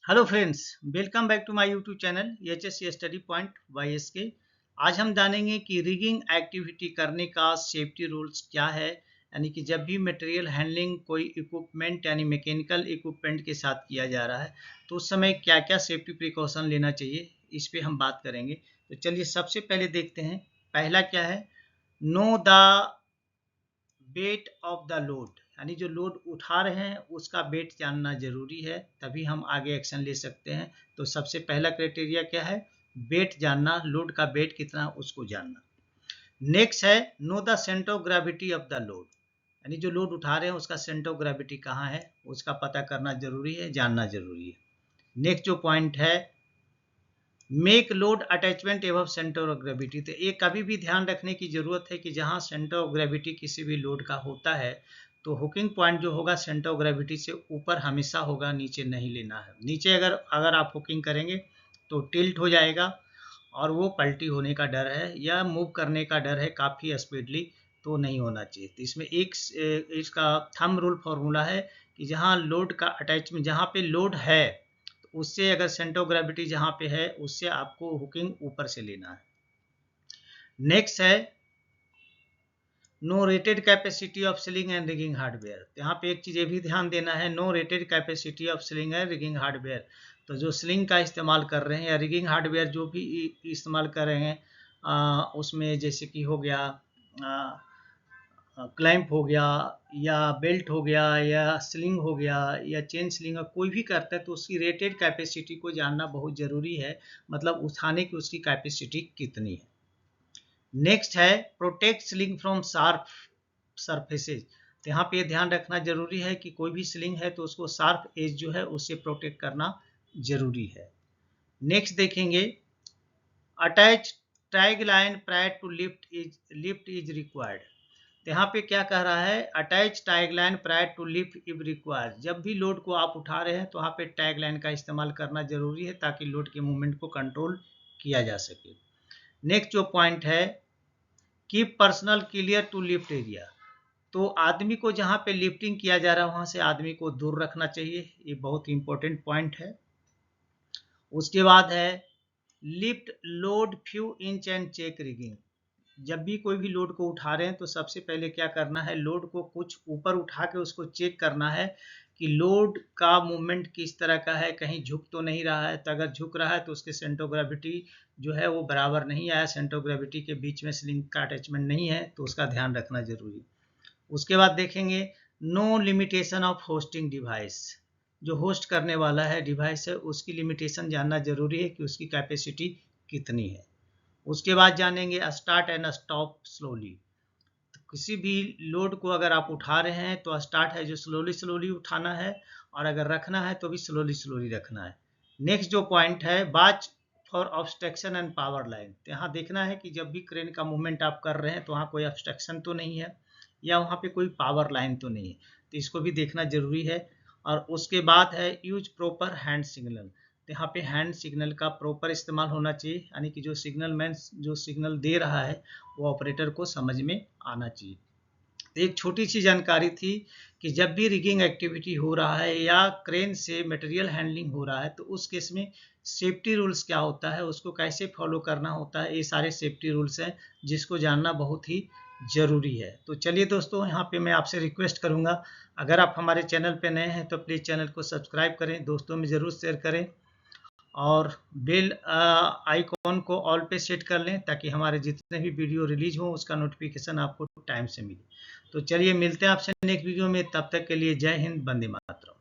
Hello friends, welcome back to my YouTube channel H study point YSK। आज हम जानेंगे कि रिगिंग एक्टिविटी करने का सेफ्टी रूल्स क्या है। यानी कि जब भी मटेरियल हैंडलिंग कोई इक्विपमेंट यानी मैकेनिकल इक्विपमेंट के साथ किया जा रहा है तो उस समय क्या क्या सेफ्टी प्रिकॉशन लेना चाहिए, इस पे हम बात करेंगे। तो चलिए सबसे पहले देखते हैं। पहला क्या है, know the weight of the load, यानी जो लोड उठा रहे हैं उसका वेट जानना जरूरी है, तभी हम आगे एक्शन ले सकते हैं। तो सबसे पहला क्राइटेरिया क्या है, वेट जानना, लोड का वेट कितना उसको जानना। नेक्स्ट है know the centre of gravity of the load, यानी जो लोड उठा रहे हैं उसका सेंटर ऑफ ग्रेविटी कहाँ है उसका पता करना जरूरी है, जानना जरूरी है। नेक्स्ट जो पॉइंट है, मेक लोड अटैचमेंट एवं सेंटर ऑफ ग्रेविटी, तो ये कभी भी ध्यान रखने की जरूरत है कि जहां सेंटर ऑफ ग्रेविटी किसी भी लोड का होता है तो हुकिंग पॉइंट जो होगा सेंटर ऑफ ग्रेविटी से ऊपर हमेशा होगा, नीचे नहीं लेना है। नीचे अगर आप हुकिंग करेंगे तो टिल्ट हो जाएगा और वो पलटी होने का डर है या मूव करने का डर है काफ़ी स्पीडली, तो नहीं होना चाहिए। तो इसमें एक इसका थंब रूल फॉर्मूला है कि जहाँ लोड का अटैचमेंट, जहाँ पे लोड है उससे अगर सेंटर ऑफ ग्रेविटी जहाँ पे है उससे आपको हुकिंग ऊपर से लेना है। नेक्स्ट है know rated capacity of sling and rigging hardware, यहाँ पे एक चीज़ ये भी ध्यान देना है, know rated capacity of sling and rigging hardware. तो जो स्लिंग का इस्तेमाल कर रहे हैं या रिगिंग हार्डवेयर जो भी इस्तेमाल कर रहे हैं उसमें जैसे कि हो गया क्लैंप हो गया या बेल्ट हो गया या स्लिंग हो गया या चेन स्लिंग, कोई भी करता है तो उसकी रेटेड कैपेसिटी को जानना बहुत ज़रूरी है, मतलब उठाने की उसकी कैपेसिटी कितनी है। नेक्स्ट है protect sling from sharp surfaces, तो यहाँ पे ध्यान रखना जरूरी है कि कोई भी स्लिंग है तो उसको शार्प एज जो है उससे प्रोटेक्ट करना जरूरी है। नेक्स्ट देखेंगे, attach tag line prior to lift is required, तो यहाँ पे क्या कह रहा है, attach tag line prior to lift if required, जब भी लोड को आप उठा रहे हैं तो वहाँ पे टैग लाइन का इस्तेमाल करना जरूरी है ताकि लोड के मूवमेंट को कंट्रोल किया जा सके। नेक्स्ट जो पॉइंट है, keep personnel clear to lift area, तो आदमी को जहाँ पे लिफ्टिंग किया जा रहा है वहाँ से आदमी को दूर रखना चाहिए, ये बहुत इंपॉर्टेंट पॉइंट है। उसके बाद है lift load few inch and check rigging, जब भी कोई भी लोड को उठा रहे हैं तो सबसे पहले क्या करना है, लोड को कुछ ऊपर उठा के उसको चेक करना है कि लोड का मूवमेंट किस तरह का है, कहीं झुक तो नहीं रहा है। तो अगर झुक रहा है तो उसके सेंटर ऑफ ग्रेविटी जो है वो बराबर नहीं आया, सेंटर ऑफ ग्रेविटी के बीच में स्लिंग का अटैचमेंट नहीं है, तो उसका ध्यान रखना जरूरी। उसके बाद देखेंगे know limitation of hoisting device, जो होस्ट करने वाला है डिवाइस है उसकी लिमिटेशन जानना जरूरी है कि उसकी कैपेसिटी कितनी है। उसके बाद जानेंगे स्टार्ट एंड स्टॉप स्लोली, तो किसी भी लोड को अगर आप उठा रहे हैं तो स्टार्ट है जो स्लोली स्लोली उठाना है और अगर रखना है तो भी स्लोली स्लोली रखना है। नेक्स्ट जो पॉइंट है, watch for obstruction and power line, तो यहाँ देखना है कि जब भी क्रेन का मूवमेंट आप कर रहे हैं तो वहाँ कोई ऑब्स्ट्रक्शन तो नहीं है या वहाँ पे कोई पावर लाइन तो नहीं है, तो इसको भी देखना जरूरी है। और उसके बाद है यूज प्रॉपर हैंड सिग्नल, तो यहाँ पे हैंड सिग्नल का प्रॉपर इस्तेमाल होना चाहिए, यानी कि जो सिग्नल मैन जो सिग्नल दे रहा है वो ऑपरेटर को समझ में आना चाहिए। तो एक छोटी सी जानकारी थी कि जब भी रिगिंग एक्टिविटी हो रहा है या क्रेन से मटेरियल हैंडलिंग हो रहा है तो उस केस में सेफ्टी रूल्स क्या होता है, उसको कैसे फॉलो करना होता है, ये सारे सेफ्टी रूल्स हैं जिसको जानना बहुत ही ज़रूरी है। तो चलिए दोस्तों, यहाँ पे मैं आपसे रिक्वेस्ट करूँगा, अगर आप हमारे चैनल पे नए हैं तो प्लीज़ चैनल को सब्सक्राइब करें, दोस्तों में ज़रूर शेयर करें और बेल आइकॉन को ऑल पे सेट कर लें ताकि हमारे जितने भी वीडियो रिलीज हों उसका नोटिफिकेशन आपको टाइम से मिले। तो चलिए मिलते हैं आपसे नेक्स्ट वीडियो में, तब तक के लिए जय हिंद, वंदे मातरम।